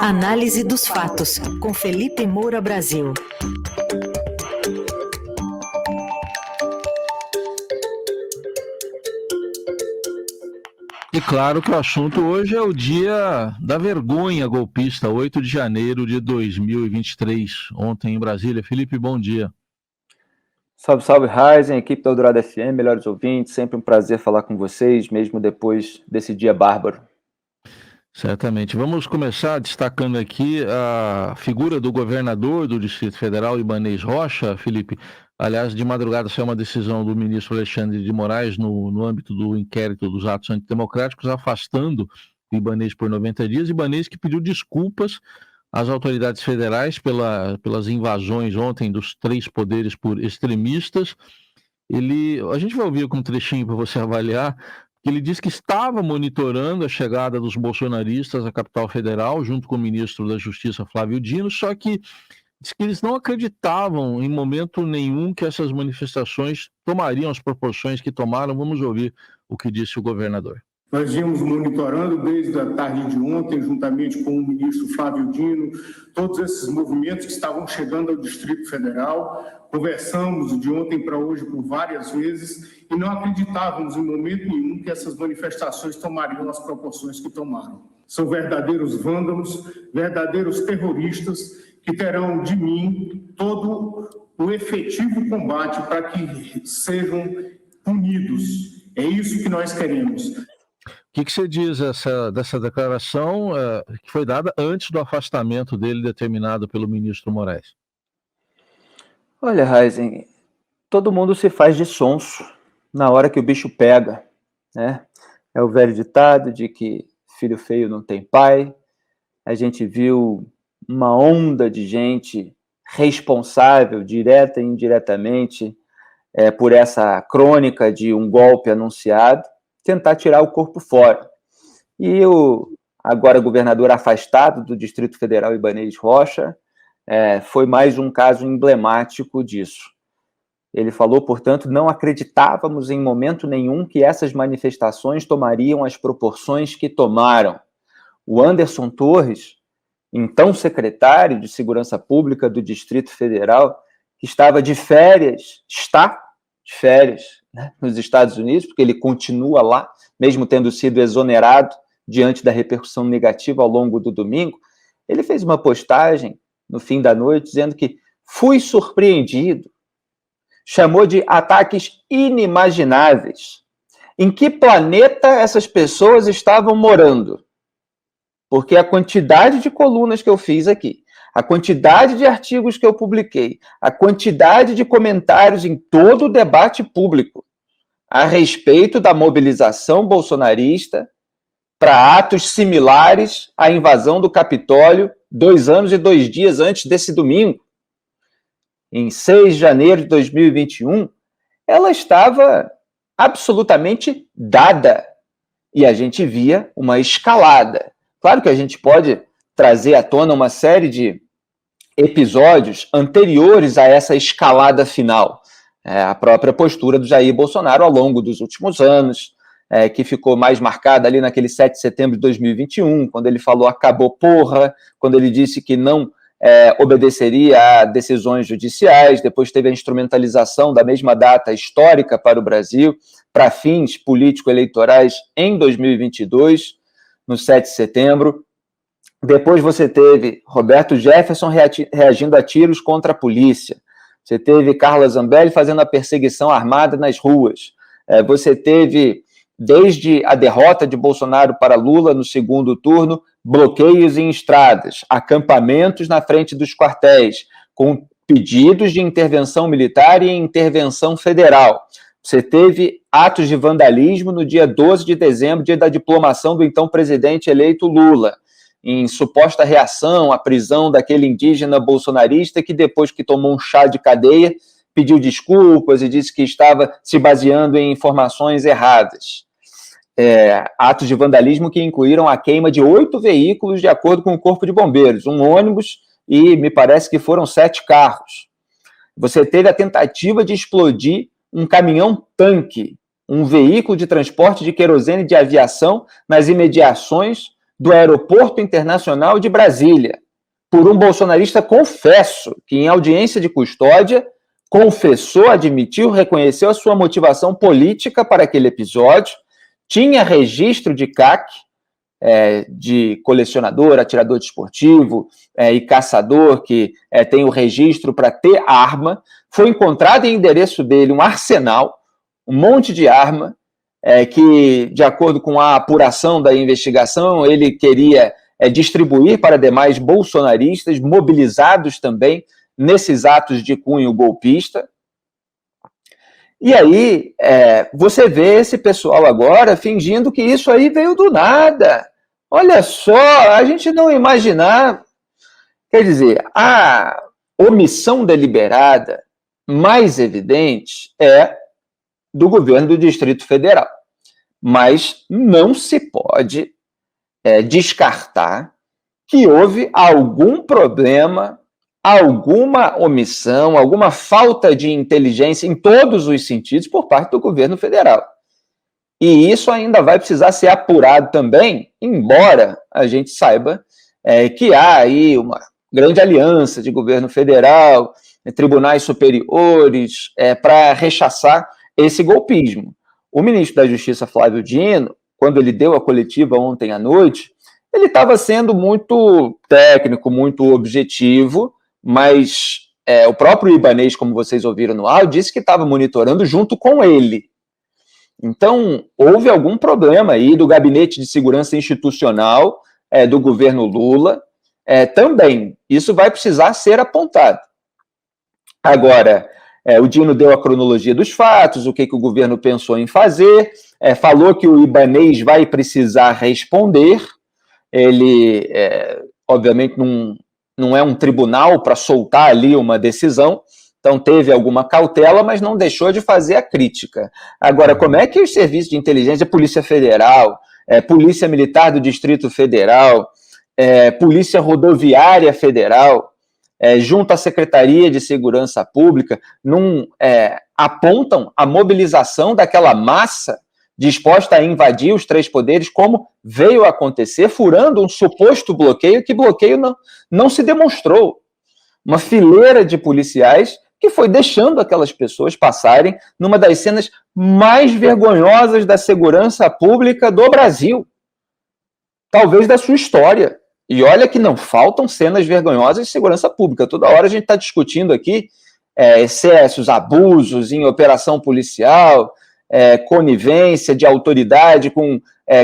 Análise dos fatos, com Felipe Moura Brasil. E claro que o assunto hoje é o dia da vergonha golpista, 8 de janeiro de 2023, ontem em Brasília. Felipe, bom dia. Salve, salve, Ryzen, equipe da Eldorado FM, melhores ouvintes, sempre um prazer falar com vocês, mesmo depois desse dia bárbaro. Certamente. Vamos começar destacando aqui a figura do governador do Distrito Federal, Ibanez Rocha, Felipe. Aliás, de madrugada saiu uma decisão do ministro Alexandre de Moraes no âmbito do inquérito dos atos antidemocráticos, afastando o Ibanez por 90 dias. Ibanez que pediu desculpas às autoridades federais pelas invasões ontem dos 3 poderes por extremistas. A gente vai ouvir com um trechinho para você avaliar. Ele disse que estava monitorando a chegada dos bolsonaristas à capital federal, junto com o ministro da Justiça, Flávio Dino, só que diz que eles não acreditavam em momento nenhum que essas manifestações tomariam as proporções que tomaram. Vamos ouvir o que disse o governador. Nós íamos monitorando desde a tarde de ontem, juntamente com o ministro Flávio Dino, todos esses movimentos que estavam chegando ao Distrito Federal. Conversamos de ontem para hoje por várias vezes e não acreditávamos em momento nenhum que essas manifestações tomariam as proporções que tomaram. São verdadeiros vândalos, verdadeiros terroristas que terão de mim todo o efetivo combate para que sejam punidos. É isso que nós queremos. O que você diz dessa declaração que foi dada antes do afastamento dele determinado pelo ministro Moraes? Olha, Ryzen, todo mundo se faz de sonso na hora que o bicho pega, né? É o velho ditado de que filho feio não tem pai. A gente viu uma onda de gente responsável, direta e indiretamente, por essa crônica de um golpe anunciado, tentar tirar o corpo fora. E o agora governador afastado do Distrito Federal, Ibanez Rocha, foi mais um caso emblemático disso. Ele falou, portanto, não acreditávamos em momento nenhum que essas manifestações tomariam as proporções que tomaram. O Anderson Torres, então secretário de Segurança Pública do Distrito Federal, que está de férias, né, nos Estados Unidos, porque ele continua lá, mesmo tendo sido exonerado diante da repercussão negativa ao longo do domingo. Ele fez uma postagem no fim da noite dizendo que fui surpreendido, chamou de ataques inimagináveis. Em que planeta essas pessoas estavam morando? Porque a quantidade de colunas que eu fiz aqui, a quantidade de artigos que eu publiquei, a quantidade de comentários em todo o debate público a respeito da mobilização bolsonarista para atos similares à invasão do Capitólio 2 anos e 2 dias antes desse domingo, em 6 de janeiro de 2021, ela estava absolutamente dada. E a gente via uma escalada. Claro que a gente pode trazer à tona uma série de episódios anteriores a essa escalada final. A própria postura do Jair Bolsonaro ao longo dos últimos anos, que ficou mais marcada ali naquele 7 de setembro de 2021, quando ele falou acabou porra, quando ele disse que não obedeceria a decisões judiciais. Depois teve a instrumentalização da mesma data histórica para o Brasil, para fins político-eleitorais em 2022, no 7 de setembro. Depois você teve Roberto Jefferson reagindo a tiros contra a polícia. Você teve Carla Zambelli fazendo a perseguição armada nas ruas. Você teve, desde a derrota de Bolsonaro para Lula no segundo turno, bloqueios em estradas, acampamentos na frente dos quartéis, com pedidos de intervenção militar e intervenção federal. Você teve atos de vandalismo no dia 12 de dezembro, dia da diplomação do então presidente eleito Lula, em suposta reação à prisão daquele indígena bolsonarista que, depois que tomou um chá de cadeia, pediu desculpas e disse que estava se baseando em informações erradas. Atos de vandalismo que incluíram a queima de 8 veículos, de acordo com o Corpo de Bombeiros, um ônibus e me parece que foram 7 carros. Você teve a tentativa de explodir um caminhão-tanque, um veículo de transporte de querosene de aviação nas imediações do Aeroporto Internacional de Brasília, por um bolsonarista confesso, que em audiência de custódia confessou, admitiu, reconheceu a sua motivação política para aquele episódio, tinha registro de CAC, de colecionador, atirador desportivo e caçador, que tem o registro para ter arma. Foi encontrado em endereço dele um arsenal, um monte de arma, que, de acordo com a apuração da investigação, ele queria distribuir para demais bolsonaristas, mobilizados também nesses atos de cunho golpista. E aí, você vê esse pessoal agora fingindo que isso aí veio do nada. Olha só, a gente não imaginar. Quer dizer, a omissão deliberada mais evidente é do governo do Distrito Federal. Mas não se pode descartar que houve algum problema, alguma omissão, alguma falta de inteligência em todos os sentidos por parte do governo federal. E isso ainda vai precisar ser apurado também, embora a gente saiba que há aí uma grande aliança de governo federal, tribunais superiores, para rechaçar esse golpismo. O ministro da Justiça, Flávio Dino, quando ele deu a coletiva ontem à noite, ele estava sendo muito técnico, muito objetivo, mas o próprio Ibanez, como vocês ouviram no áudio, disse que estava monitorando junto com ele. Então, houve algum problema aí do Gabinete de Segurança Institucional do governo Lula também. Isso vai precisar ser apontado. Agora, o Dino deu a cronologia dos fatos, o que o governo pensou em fazer, falou que o Ibanez vai precisar responder. Ele, obviamente, não é um tribunal para soltar ali uma decisão, então teve alguma cautela, mas não deixou de fazer a crítica. Agora, como é que os serviços de inteligência, Polícia Federal, Polícia Militar do Distrito Federal, Polícia Rodoviária Federal, junto à Secretaria de Segurança Pública, não apontam a mobilização daquela massa disposta a invadir os três poderes, como veio a acontecer, furando um suposto bloqueio, que bloqueio não se demonstrou. Uma fileira de policiais que foi deixando aquelas pessoas passarem numa das cenas mais vergonhosas da segurança pública do Brasil, talvez da sua história. E olha que não faltam cenas vergonhosas de segurança pública. Toda hora a gente está discutindo aqui excessos, abusos em operação policial, conivência de autoridade com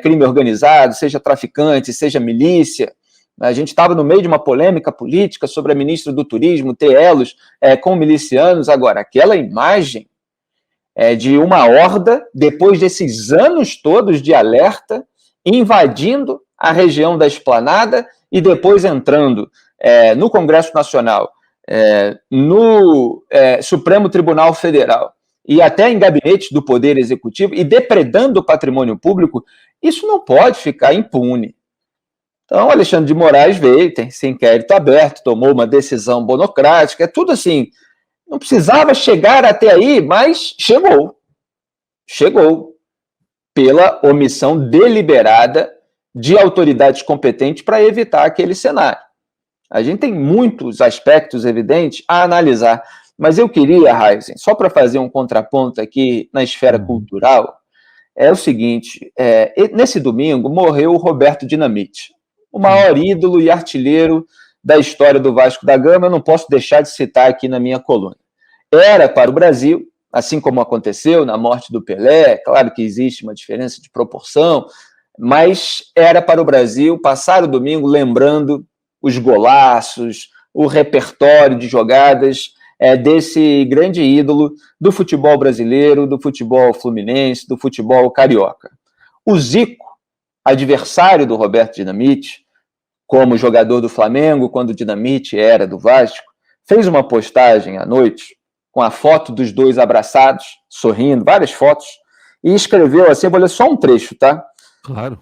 crime organizado, seja traficante, seja milícia. A gente estava no meio de uma polêmica política sobre a ministra do Turismo ter elos com milicianos. Agora, aquela imagem de uma horda, depois desses anos todos de alerta, invadindo a região da Esplanada e depois entrando no Congresso Nacional, no Supremo Tribunal Federal e até em gabinetes do Poder Executivo e depredando o patrimônio público, isso não pode ficar impune. Então, Alexandre de Moraes veio, tem esse inquérito aberto, tomou uma decisão monocrática, tudo assim, não precisava chegar até aí, mas chegou. Chegou pela omissão deliberada de autoridades competentes para evitar aquele cenário. A gente tem muitos aspectos evidentes a analisar, mas eu queria, Heisen, só para fazer um contraponto aqui na esfera cultural, o seguinte, nesse domingo morreu o Roberto Dinamite, o maior ídolo e artilheiro da história do Vasco da Gama. Eu não posso deixar de citar aqui na minha coluna. Era para o Brasil, assim como aconteceu na morte do Pelé, claro que existe uma diferença de proporção, mas era para o Brasil passar o domingo lembrando os golaços, o repertório de jogadas desse grande ídolo do futebol brasileiro, do futebol fluminense, do futebol carioca. O Zico, adversário do Roberto Dinamite, como jogador do Flamengo, quando o Dinamite era do Vasco, fez uma postagem à noite com a foto dos dois abraçados, sorrindo, várias fotos, e escreveu assim, vou ler só um trecho, tá? Claro.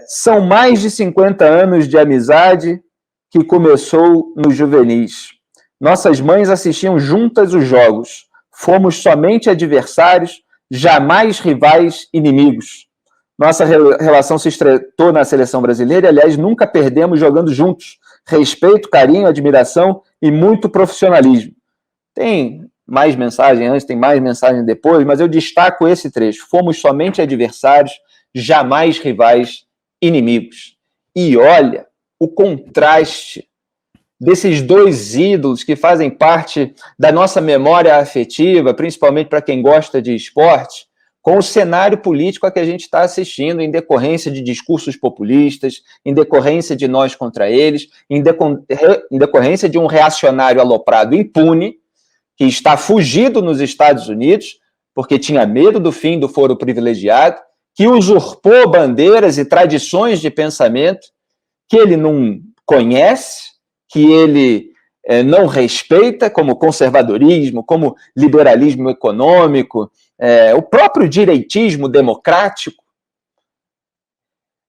São mais de 50 anos de amizade que começou no juvenis. Nossas mães assistiam juntas os jogos. Fomos somente adversários, jamais rivais, inimigos. Nossa relação se estreitou na seleção brasileira e, aliás, nunca perdemos jogando juntos. Respeito, carinho, admiração e muito profissionalismo. Tem mais mensagem antes, tem mais mensagem depois, mas eu destaco esse trecho. Fomos somente adversários, jamais rivais, inimigos. E olha o contraste desses dois ídolos que fazem parte da nossa memória afetiva, principalmente para quem gosta de esporte, com o cenário político a que a gente está assistindo, em decorrência de discursos populistas, em decorrência de nós contra eles, em decorrência de um reacionário aloprado impune, que está fugido nos Estados Unidos, porque tinha medo do fim do foro privilegiado, que usurpou bandeiras e tradições de pensamento que ele não conhece, que ele não respeita, como conservadorismo, como liberalismo econômico, o próprio direitismo democrático.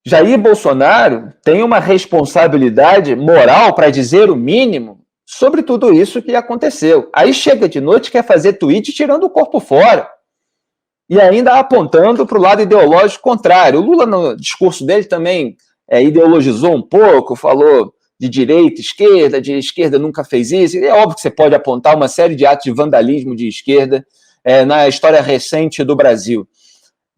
Jair Bolsonaro tem uma responsabilidade moral, para dizer o mínimo, sobre tudo isso que aconteceu. Aí chega de noite, quer fazer tweet tirando o corpo fora. E ainda apontando para o lado ideológico contrário. O Lula, no discurso dele, também ideologizou um pouco, falou de direita, de esquerda nunca fez isso. E é óbvio que você pode apontar uma série de atos de vandalismo de esquerda na história recente do Brasil.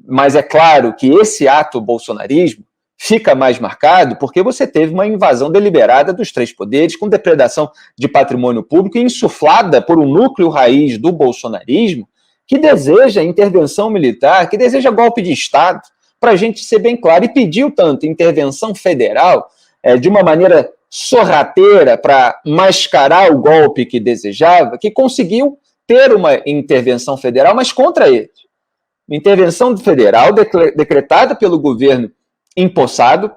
Mas é claro que esse ato bolsonarismo fica mais marcado porque você teve uma invasão deliberada dos três poderes, com depredação de patrimônio público, insuflada por um núcleo raiz do bolsonarismo que deseja intervenção militar, que deseja golpe de Estado, para a gente ser bem claro, e pediu tanto intervenção federal de uma maneira sorrateira para mascarar o golpe que desejava, que conseguiu ter uma intervenção federal, mas contra ele. Intervenção federal decretada pelo governo empossado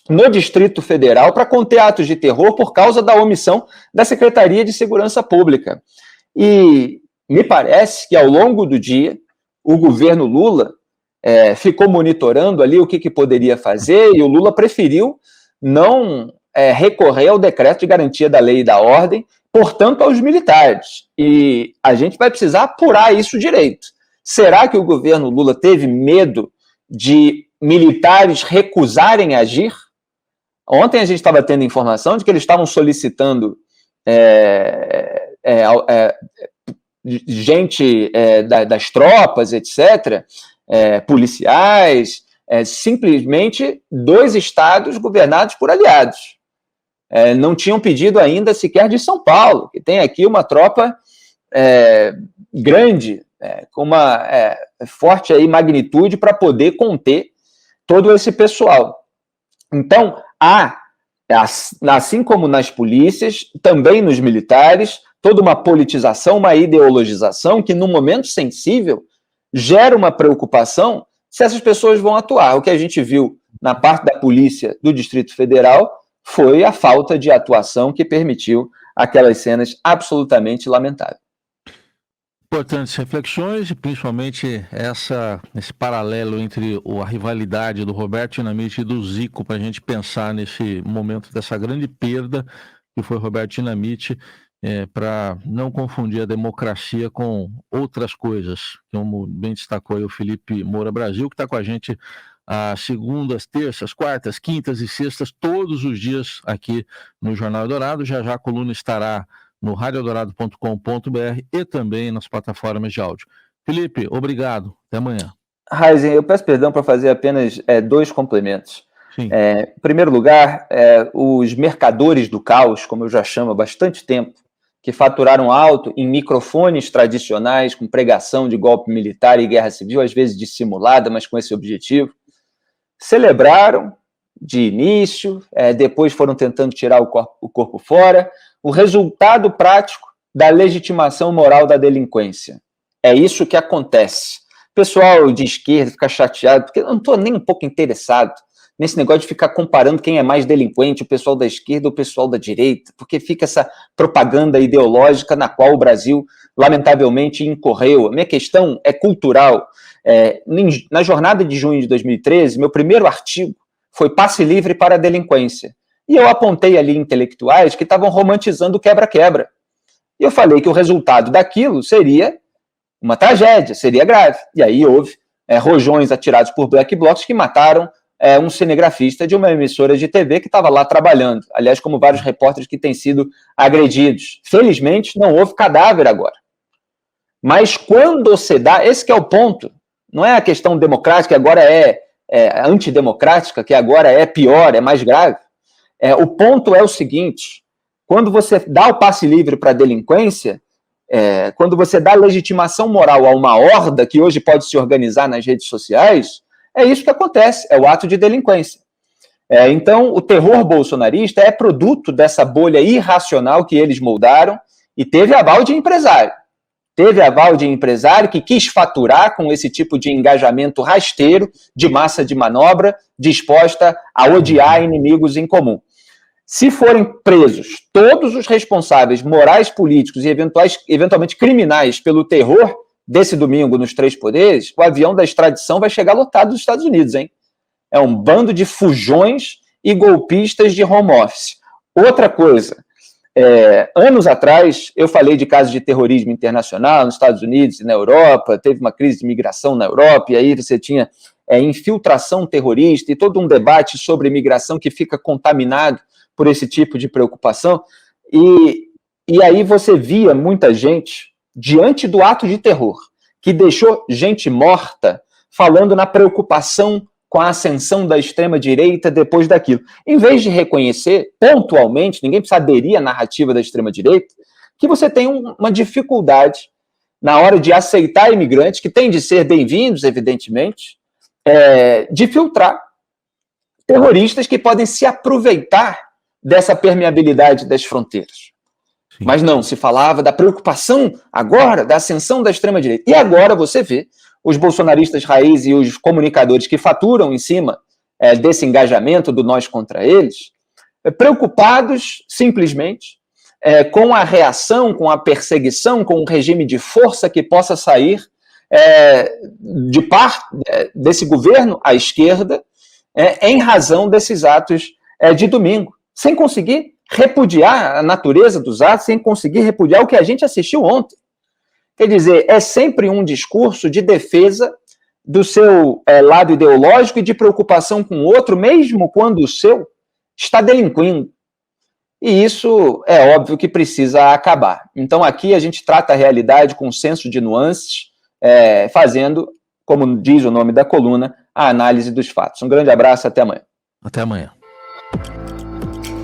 no Distrito Federal para conter atos de terror por causa da omissão da Secretaria de Segurança Pública. E me parece que, ao longo do dia, o governo Lula ficou monitorando ali o que poderia fazer, e o Lula preferiu não recorrer ao decreto de garantia da lei e da ordem, portanto, aos militares. E a gente vai precisar apurar isso direito. Será que o governo Lula teve medo de militares recusarem agir? Ontem a gente estava tendo informação de que eles estavam solicitando gente das tropas, etc., policiais, simplesmente 2 estados governados por aliados. Não tinham pedido ainda sequer de São Paulo, que tem aqui uma tropa grande, com uma forte aí magnitude para poder conter todo esse pessoal. Então, assim como nas polícias, também nos militares, toda uma politização, uma ideologização que, num momento sensível, gera uma preocupação se essas pessoas vão atuar. O que a gente viu na parte da polícia do Distrito Federal foi a falta de atuação que permitiu aquelas cenas absolutamente lamentáveis. Importantes reflexões, e principalmente esse paralelo entre a rivalidade do Roberto Dinamite e do Zico, para a gente pensar nesse momento dessa grande perda que foi Roberto Dinamite, para não confundir a democracia com outras coisas, como bem destacou aí o Felipe Moura Brasil, que está com a gente às segundas, terças, quartas, quintas e sextas, todos os dias aqui no Jornal Eldorado. Já já a coluna estará no radioeldorado.com.br e também nas plataformas de áudio. Felipe, obrigado. Até amanhã. Raizen, eu peço perdão para fazer apenas 2 complementos. Em primeiro lugar, os mercadores do caos, como eu já chamo há bastante tempo, que faturaram alto em microfones tradicionais, com pregação de golpe militar e guerra civil, às vezes dissimulada, mas com esse objetivo, celebraram de início, depois foram tentando tirar o corpo fora, o resultado prático da legitimação moral da delinquência. É isso que acontece. O pessoal de esquerda fica chateado, porque eu não estou nem um pouco interessado nesse negócio de ficar comparando quem é mais delinquente, o pessoal da esquerda ou o pessoal da direita, porque fica essa propaganda ideológica na qual o Brasil, lamentavelmente, incorreu. A minha questão é cultural. Na jornada de junho de 2013, meu primeiro artigo foi Passe Livre para a Delinquência. E eu apontei ali intelectuais que estavam romantizando o quebra-quebra. E eu falei que o resultado daquilo seria uma tragédia, seria grave. E aí houve rojões atirados por black blocs que mataram um cinegrafista de uma emissora de TV que estava lá trabalhando. Aliás, como vários repórteres que têm sido agredidos. Felizmente, não houve cadáver agora. Mas quando se dá, esse que é o ponto, não é a questão democrática, que agora é antidemocrática, que agora é pior, é mais grave. O ponto é o seguinte, quando você dá o passe livre para a delinquência, quando você dá legitimação moral a uma horda que hoje pode se organizar nas redes sociais, é isso que acontece, é o ato de delinquência. Então, o terror bolsonarista é produto dessa bolha irracional que eles moldaram e teve aval de empresário. Teve aval de empresário que quis faturar com esse tipo de engajamento rasteiro, de massa de manobra, disposta a odiar inimigos em comum. Se forem presos todos os responsáveis morais, políticos e eventualmente criminais pelo terror desse domingo nos três poderes, o avião da extradição vai chegar lotado dos Estados Unidos, hein? É um bando de fujões e golpistas de home office. Outra coisa, anos atrás, eu falei de casos de terrorismo internacional nos Estados Unidos e na Europa, teve uma crise de migração na Europa, e aí você tinha infiltração terrorista e todo um debate sobre imigração que fica contaminado por esse tipo de preocupação, e aí você via muita gente, diante do ato de terror, que deixou gente morta, falando na preocupação com a ascensão da extrema-direita depois daquilo. Em vez de reconhecer pontualmente, ninguém precisa aderir à narrativa da extrema-direita, que você tem uma dificuldade na hora de aceitar imigrantes, que têm de ser bem-vindos, evidentemente, de filtrar terroristas que podem se aproveitar dessa permeabilidade das fronteiras. Sim. Mas não, se falava da preocupação agora, da ascensão da extrema-direita. E agora você vê os bolsonaristas raiz e os comunicadores que faturam em cima desse engajamento do nós contra eles, preocupados simplesmente com a reação, com a perseguição, com um regime de força que possa sair de parte desse governo à esquerda em razão desses atos de domingo, sem conseguir repudiar a natureza dos atos, sem conseguir repudiar o que a gente assistiu ontem. Quer dizer, é sempre um discurso de defesa do seu lado ideológico e de preocupação com o outro, mesmo quando o seu está delinquindo. E isso é óbvio que precisa acabar. Então aqui a gente trata a realidade com um senso de nuances, fazendo, como diz o nome da coluna, a análise dos fatos. Um grande abraço, até amanhã. Até amanhã.